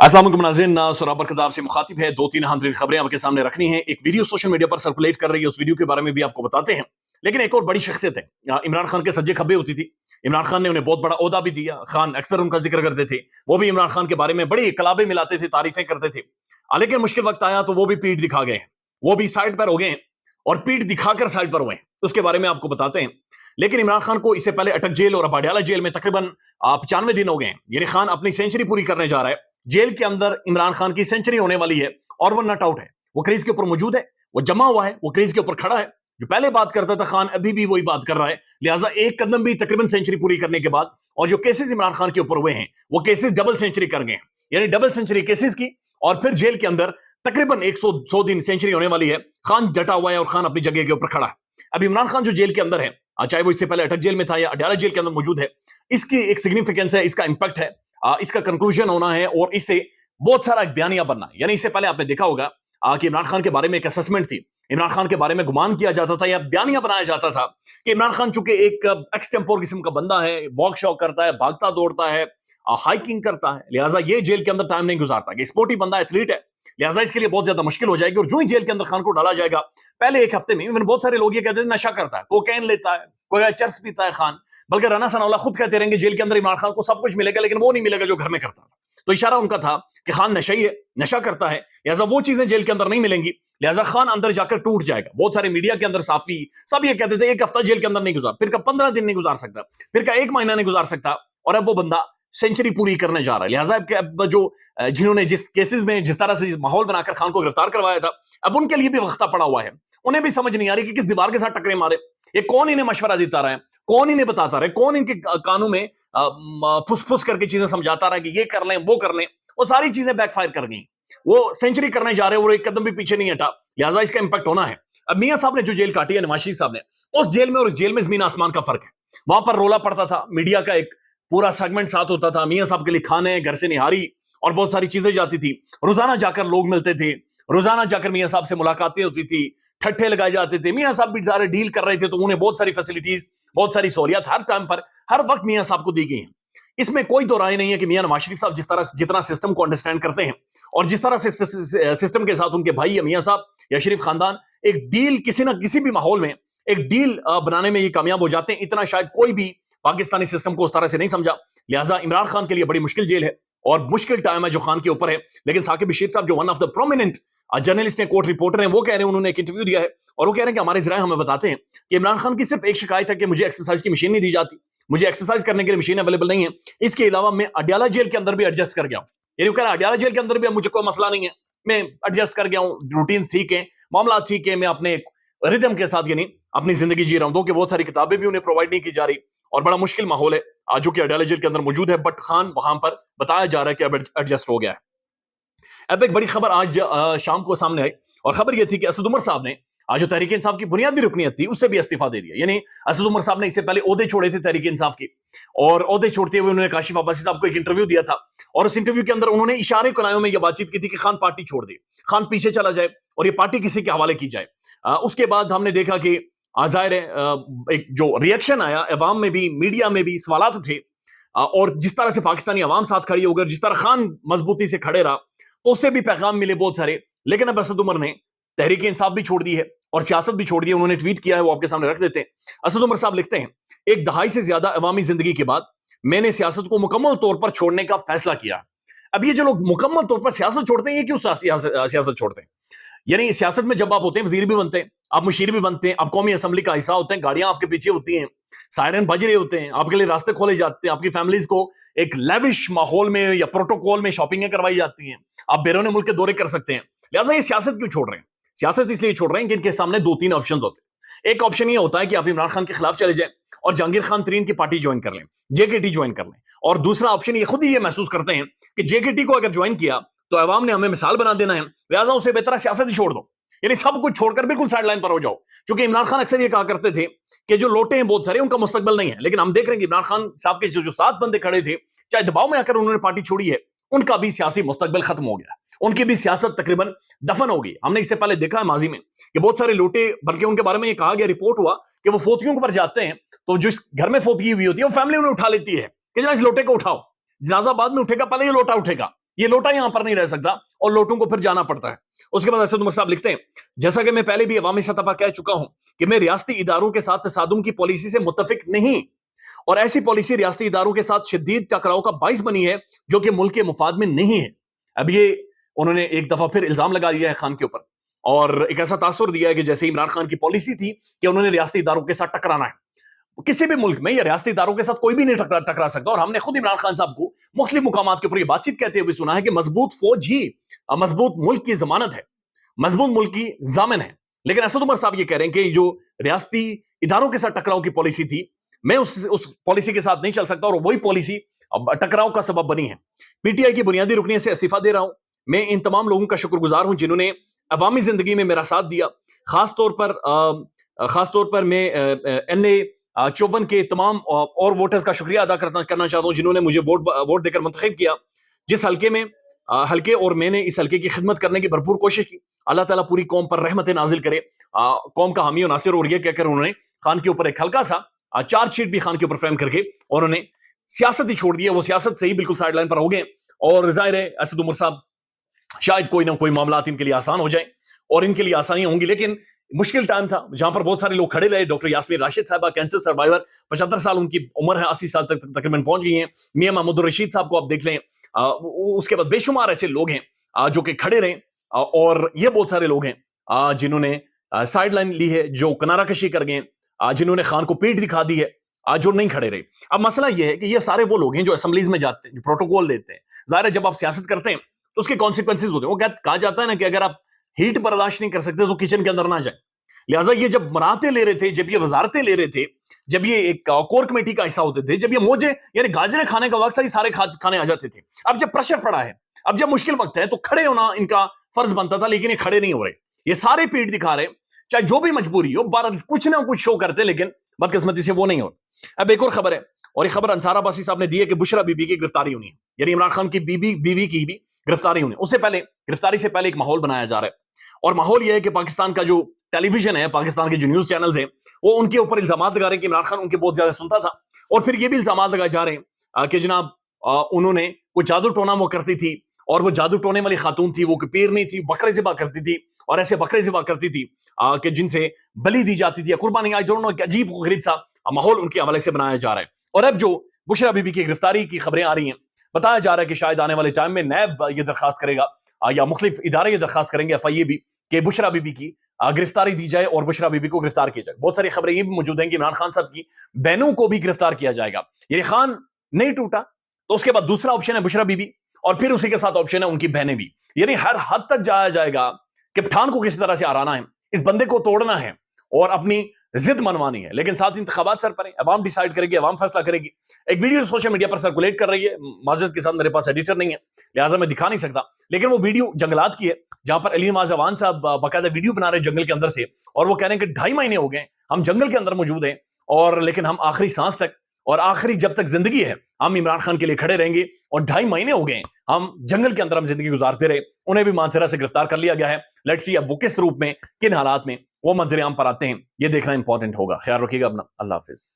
अस्सलाम वालेकुम नाज़रीन, सराबर किताब से मुखातिब है। दो तीन अहम तरीन खबरें आपके सामने रखनी है। एक वीडियो सोशल मीडिया पर सर्कुलेट कर रही है, उस वीडियो के बारे में भी आपको बताते हैं। लेकिन एक और बड़ी शख्सियत है, इमरान खान के सज्जे खब्बे होती थी। इमरान खान ने उन्हें बहुत बड़ा ओहदा भी दिया। खान अक्सर उनका जिक्र करते थे, वो भी इमरान खान के बारे में बड़ी कलाबे मिलाते थे, तारीफें करते थे। लेकिन मुश्किल वक्त आया तो वो भी पीठ दिखा गए हैं, वो भी साइड पर हो गए हैं और पीठ दिखाकर साइड पर हुए हैं। उसके बारे में आपको बताते हैं। लेकिन इमरान खान को इससे पहले अटक जेल और अब अडयाला जेल में तकरीबन 95 दिन हो गए हैं। यानी खान अपनी सेंचुरी पूरी करने जा रहा है। जेल के अंदर इमरान खान की सेंचुरी होने वाली है और वो नट आउट है, वो क्रीज के ऊपर मौजूद है, वो जमा हुआ है, वो क्रीज के ऊपर खड़ा है। जो पहले बात करता था खान, अभी भी वही बात कर रहा है। लिहाजा एक कदम भी तकरीबन सेंचुरी पूरी करने के बाद और जो केसेस इमरान खान के ऊपर हुए हैं वो केसेस डबल सेंचुरी कर गए हैं। यानी डबल सेंचुरी केसेस की और फिर जेल के अंदर तकरीबन 100 दिन सेंचुरी होने वाली है। खान डटा हुआ है और खान अपनी जगह के ऊपर खड़ा है। अब इमरान खान जो जेल के अंदर है, चाहे वो इससे पहले अटक जेल में था या अडयाला जेल के अंदर मौजूद है, इसकी एक सिग्निफिकेंस है, इसका इंपैक्ट है, इसका कंक्लूजन होना है और इससे बहुत सारा एक बयानिया बनना है। यानी इससे पहले आपने देखा होगा कि इमरान खान के बारे में एक असेसमेंट थी, इमरान खान के बारे में गुमान किया जाता था या बयानिया बनाया जाता था कि इमरान खान चूंकि एक एक्सटेम्पोर किस्म का बंदा है, वॉक शॉक करता है, भागता दौड़ता है, हाइकिंग करता है, लिहाजा ये जेल के अंदर टाइम नहीं गुजारता। कि स्पोर्टी बंदा, एथलीट है, लिहाजा इसके लिए बहुत ज्यादा मुश्किल हो जाएगी। और जो ही जेल के अंदर खान को डाला जाएगा, पहले एक हफ्ते में इवन बहुत सारे लोग ये कहते हैं नशा करता है, कोकेन लेता है, कोई चर्स पीता है खान, बल्कि राना सनाउल्लाह खुद कहते रहेंगे जेल के अंदर इमरान खान को सब कुछ मिलेगा लेकिन वो नहीं मिलेगा जो घर में करता था। तो इशारा उनका था कि खान नशा ही है, नशा करता है, लिहाजा वो चीजें जेल के अंदर नहीं मिलेंगी, लिहाजा खान अंदर जाकर टूट जाएगा। बहुत सारे मीडिया के अंदर साफी सब ये कहते थे एक हफ्ता जेल के अंदर नहीं गुजार, फिर का 15 दिन नहीं गुजार सकता, फिर का 1 महीना नहीं गुजार सकता, और अब वो बंदा सेंचुरी पूरी करने जा रहा है। लिहाजा अब जो जिन्होंने जिस केसेस में जिस तरह से माहौल बनाकर खान को गिरफ्तार करवाया था, अब उनके लिए भी वक्ता पड़ा हुआ है। उन्हें भी समझ नहीं आ रही कि किस दीवार के साथ टकरे मारे, ये कौन इन्हें मशवरा देता रहा है, कौन इन्हें बताता रहा है, कौन इनके कानों में फुस-फुस करके चीजें समझाता रहा है कि ये कर लें वो कर लें। वो सारी चीजें बैकफायर कर गई। वो सेंचुरी करने जा रहे हैं और एक कदम भी पीछे नहीं हटा, लिहाजा इसका इंपैक्ट होना है। अब मियां साहब ने जो जेल काटी है, नवाज शरीफ साहब ने, उस जेल में और इस जेल में जमीन आसमान का फर्क है। वहां पर रोला पड़ता था, मीडिया का एक पूरा सेगमेंट साथ होता था, मियां साहब के लिए खाने, घर से निहारी और बहुत सारी चीजें जाती थी। रोजाना जाकर लोग मिलते थे, रोजाना जाकर मियां साहब से मुलाकातें होती थी, ठट्ठे लगाए जाते थे। मियां साहब भी सारे डील कर रहे थे तो उन्हें बहुत सारी फैसिलिटीज, बहुत सारी सहूलियत हर टाइम पर हर वक्त मियां साहब को दी गई हैं। इसमें कोई दो राय नहीं है कि मियां नवाज शरीफ साहब जितना सिस्टम को अंडरस्टैंड करते हैं और जिस तरह से सिस्टम के साथ उनके भाई या मियां साहब या शरीफ खानदान एक डील किसी ना किसी भी माहौल में एक डील बनाने में ये कामयाब हो जाते हैं, इतना शायद कोई भी पाकिस्तानी सिस्टम को उस तरह से नहीं समझा। लिहाजा इमरान खान के लिए बड़ी मुश्किल जेल है और मुश्किल टाइम है जो खान के ऊपर है। लेकिन साकिब बशीर साहब जो one of the prominent journalist हैं, कोर्ट रिपोर्टर हैं, वो कह रहे हैं, उन्होंने एक इंटरव्यू दिया है और वो कह रहे हैं कि हमारे जराए हमें बताते हैं कि इमरान खान की सिर्फ एक शिकायत है कि मुझे एक्सरसाइज की मशीन नहीं दी जाती, मुझे एक्सरसाइज करने के लिए मशीन अवेलेबल नहीं है। इसके अलावा मैं अडयाला जेल के अंदर भी एडजस्ट कर गया हूं। यानी वो कह रहा है अडयाला जेल के अंदर भी मुझे कोई मसला नहीं है, मैं एडजस्ट कर गया हूं, रूटीन्स ठीक है, मामला ठीक है, मैं अपने रिदम के साथ यानी अपनी जिंदगी जी रहा हूं। तो कि बहुत सारी किताबें भी उन्हें प्रोवाइड नहीं की जा रही और बड़ा मुश्किल माहौल है जो कि अडयाला जेल के अंदर मौजूद है, बट खान वहां पर बताया जा रहा है कि अब एडजस्ट हो गया है। अब एक बड़ी खबर आज शाम को सामने आई और खबर यह थी कि असद उमर साहब ने आज जो तहरीक इंसाफ की बुनियादी रुकनीत थी उससे भी इस्तीफा दे दिया। यानी असद उमर साहब ने इससे पहले ओहदे छोड़े थे तहरीक इंसाफ की और ओहदे छोड़ते हुए उन्होंने काशिफ अब्बासी साहब को एक इंटरव्यू दिया था और उस इंटरव्यू के अंदर उन्होंने इशारे कनायों में यह बातचीत की थी कि खान पार्टी छोड़ दे, खान पीछे चला जाए और ये पार्टी किसी के हवाले की जाए। उसके बाद हमने देखा कि जाहिर है एक जो रिएक्शन आया अवाम में भी, मीडिया में भी सवालात थे और जिस तरह से पाकिस्तानी अवाम साथ खड़ी होकर जिस तरह खान मजबूती से खड़े रहा तो उससे भी पैगाम मिले बहुत सारे। लेकिन अब असद उमर ने तहरीक इंसाफ भी छोड़ दी है और सियासत भी छोड़ दी है। उन्होंने ट्वीट किया है, वो आपके सामने रख देते हैं। असद उमर साहब लिखते हैं, एक दहाई से ज्यादा अवामी जिंदगी के बाद मैंने सियासत को मुकम्मल तौर पर छोड़ने का फैसला किया। अब ये जो लोग मुकम्मल तौर पर सियासत छोड़ते हैं, ये क्यों सियासत छोड़ते हैं? यानी सियासत में जब आप होते हैं वजीर भी बनते हैं, आप मुशीर भी बनते हैं, आप कौमी असम्बली का हिस्सा होते हैं, गाड़ियां आपके पीछे होती हैं, सायरन बज रहे होते हैं, आपके लिए रास्ते खोले जाते हैं, आपकी फैमिलीज को एक लेविश माहौल में या प्रोटोकॉल में शॉपिंगें करवाई जाती हैं, आप बैरून मुल्क के दौरे कर सकते हैं। लिहाजा ये सियासत क्यों छोड़ रहे हैं? सियासत इसलिए छोड़ रहे हैं कि इनके सामने 2-3 ऑप्शन होते हैं। एक ऑप्शन ये होता है कि आप इमरान खान के खिलाफ चले जाएं और जहांगीर खान तरीन की पार्टी ज्वाइन कर लें, जेकेटी ज्वाइन कर लें। और दूसरा ऑप्शन ये खुद ही ये महसूस करते हैं कि जेकेटी को अगर ज्वाइन किया तो अवाम ने हमें मिसाल बना देना है, लिहाजा उसे बेहतर सियासत ही छोड़ दो, यानी सब कुछ छोड़कर बिल्कुल साइड लाइन पर हो जाओ। क्योंकि इमरान खान अक्सर ये कहा करते थे कि जो लोटे हैं बहुत सारे, उनका मुस्तकबिल नहीं है। लेकिन हम देख रहे हैं कि इमरान खान साहब के जो 7 बंदे खड़े थे, चाहे दबाव में आकर उन्होंने पार्टी छोड़ी है, उनका भी सियासी मुस्तकबिल खत्म हो गया, उनकी भी सियासत तकरीबन दफन हो गई। हमने इससे पहले देखा है माजी में कि बहुत सारे लोटे, बल्कि उनके बारे में ये कहा गया, रिपोर्ट हुआ कि वो फोतियों पर जाते हैं तो जिस घर में फोतगी हुई होती है वो फैमिली उन्हें उठा लेती है कि जरा इस लोटे को उठाओ, जनाजा बाद में उठेगा, पहले ये लोटा उठेगा। یہ لوٹا یہاں پر نہیں رہ سکتا اور لوٹوں کو پھر جانا پڑتا ہے. اس کے بعد اسد عمر صاحب لکھتے ہیں جیسا کہ میں پہلے بھی عوامی سطح پر کہہ چکا ہوں کہ میں ریاستی اداروں کے ساتھ تصادم کی پالیسی سے متفق نہیں، اور ایسی پالیسی ریاستی اداروں کے ساتھ شدید ٹکراؤ کا باعث بنی ہے جو کہ ملک کے مفاد میں نہیں ہے. اب یہ انہوں نے ایک دفعہ پھر الزام لگا دیا ہے خان کے اوپر، اور ایک ایسا تاثر دیا ہے کہ جیسے عمران خان کی پالیسی تھی کہ انہوں نے ریاستی اداروں کے ساتھ ٹکرانا ہے. کسی بھی ملک میں یا ریاستی اداروں کے ساتھ کوئی بھی نہیں ٹکرا سکتا، اور ہم نے خود عمران خان صاحب کو مختلف مقامات کے اوپر یہ بات چیت کہتے ہوئے سنا ہے کہ مضبوط فوج ہی مضبوط ملک کی ضمانت ہے، مضبوط ملک کی ضامن ہے. لیکن اسد عمر صاحب یہ کہہ رہے ہیں کہ جو ریاستی اداروں کے ساتھ ٹکراؤ کی پالیسی تھی، میں اس پالیسی کے ساتھ نہیں چل سکتا، اور وہی پالیسی ٹکراؤ کا سبب بنی ہے. پی ٹی آئی کی بنیادی رکنیت سے استعفیٰ دے رہا ہوں. میں ان تمام لوگوں کا شکر گزار ہوں جنہوں نے عوامی زندگی میں میرا ساتھ دیا. خاص طور پر میں NA 54 کے تمام اور ووٹرز کا شکریہ ادا کرنا چاہتا ہوں جنہوں نے مجھے ووٹ دے کر منتخب کیا. جس حلقے اور میں نے اس حلقے کی خدمت کرنے کی بھرپور کوشش کی. اللہ تعالیٰ پوری قوم پر رحمت نازل کرے. قوم کا حامی و ناصر، اور یہ کہہ کر انہوں نے خان کے اوپر ایک ہلکا سا چارج شیٹ بھی خان کے اوپر فریم کر کے اور انہوں نے سیاست ہی چھوڑ دی ہے. وہ سیاست سے ہی بالکل سائیڈ لائن پر ہو گئے، اور ظاہر ہے اسد عمر صاحب شاید کوئی نہ کوئی معاملات ان کے لیے آسان ہو جائیں، اور ان کے لیے آسانیاں ہوں گی. لیکن مشکل ٹائم تھا جہاں پر بہت سارے لوگ کھڑے رہے. ڈاکٹر یاسمین راشد صاحبہ کینسر سروائیور، 75 سال ان کی عمر ہے، 80 سال تک تقریباً پہنچ گئی ہیں. میاں محمود الرشید صاحب کو آپ دیکھ لیں. اس کے بعد بے شمار ایسے لوگ ہیں جو کہ کھڑے رہے، اور یہ بہت سارے لوگ ہیں جنہوں نے سائیڈ لائن لی ہے، جو کنارہ کشی کر گئے، جنہوں نے خان کو پیٹ دکھا دی ہے، جو نہیں کھڑے رہے. اب مسئلہ یہ ہے کہ یہ سارے وہ لوگ ہیں جو اسمبلیز میں جاتے ہیں، جو پروٹوکول دیتے ہیں. ظاہر ہے جب آپ سیاست کرتے ہیں تو اس کے کانسیکوینسز ہوتے ہیں. وہ کہا جاتا ہے نا کہ اگر آپ ہیٹ برداشت نہیں کر سکتے تو کچن کے اندر نہ جائیں. لہٰذا یہ جب مراتے لے رہے تھے، جب یہ وزارتیں لے رہے تھے، جب یہ ایک کور کمیٹی کا حصہ ہوتے تھے، جب یہ موجے یعنی گاجریں کھانے کا وقت تھا، یہ سارے کھانے آ جاتے تھے. اب جب پریشر پڑا ہے، اب جب مشکل وقت ہے، تو کھڑے ہونا ان کا فرض بنتا تھا، لیکن یہ کھڑے نہیں ہو رہے. یہ سارے پیٹ دکھا رہے، چاہے جو بھی مجبوری ہو، کچھ نہ کچھ شو کرتے، لیکن بدقسمتی سے وہ نہیں ہو. اب ایک اور خبر ہے، اور یہ خبر انصار عباسی صاحب نے دی ہے کہ بشرا بی بی کی گرفتاری ہونی ہے، یعنی عمران خان کی بیوی کی بھی گرفتاری ہونی ہے. اس سے پہلے گرفتاری سے پہلے ایک ماحول بنایا جا رہا ہے، اور ماحول یہ ہے کہ پاکستان کا جو ٹیلی ویژن ہے، پاکستان کے جو نیوز چینلز ہیں، وہ ان کے اوپر الزامات لگا رہے ہیں کہ عمران خان ان کے بہت زیادہ سنتا تھا. اور پھر یہ بھی الزامات لگائے جا رہے ہیں کہ جناب انہوں نے کوئی جادو ٹونا وہ کرتی تھی، اور وہ جادو ٹونے والی خاتون تھی، وہ پیر نہیں تھی، بکرے ذبح کرتی تھی، اور ایسے بکرے ذبح کرتی تھی کہ جن سے بلی دی جاتی تھی یا قربانی. آئی ڈونٹ نو، عجیب و غریب سا ماحول ان کے حوالے سے بنایا جا رہا ہے. اور اب جو بشرا بی بی کی گرفتاری کی خبریں آ رہی ہیں، بتایا جا رہا ہے کہ شاید آنے والے ٹائم میں نیب یہ درخواست کرے گا، یا مختلف ادارے یہ درخواست کریں گے، FIA بھی، کہ بشرا بی بی کی گرفتاری دی جائے اور بشرا بی بی کو گرفتار کیا جائے. بہت ساری خبریں یہ بھی موجود ہیں کہ عمران خان صاحب کی بہنوں کو بھی گرفتار کیا جائے گا. یعنی خان نہیں ٹوٹا تو اس کے بعد دوسرا آپشن ہے بشرا بی بی، اور پھر اسی کے ساتھ آپشن ہے ان کی بہنیں بھی. یعنی ہر حد تک جایا جائے گا کہ پٹھان کو کسی طرح سے ہرانا ہے، اس بندے کو توڑنا ہے اور اپنی ضد منوانی ہے. لیکن ساتھ انتخابات سر پر ہیں، عوام ڈیسائیڈ کرے گی، عوام فیصلہ کرے گی. ایک ویڈیو سوشل میڈیا پر سرکولیٹ کر رہی ہے، معذرت کے ساتھ میرے پاس ایڈیٹر نہیں ہے، لہٰذا میں دکھا نہیں سکتا، لیکن وہ ویڈیو جنگلات کی ہے، جہاں پر علی نواز اعوان صاحب باقاعدہ ویڈیو بنا رہے جنگل کے اندر سے، اور وہ کہہ رہے ہیں کہ 2.5 مہینے ہو گئے ہم جنگل کے اندر موجود ہیں، اور لیکن ہم آخری سانس تک اور آخری جب تک زندگی ہے ہم عمران خان کے لیے کھڑے رہیں گے. اور 2.5 مہینے ہو گئے ہیں ہم جنگل کے اندر ہم زندگی گزارتے رہے. انہیں بھی مانسہرہ سے گرفتار کر لیا گیا ہے. لیٹس سی اب وہ کس روپ میں، کن حالات میں وہ منظر عام پر آتے ہیں، یہ دیکھنا امپورٹنٹ ہوگا. خیال رکھیے گا اپنا. اللہ حافظ.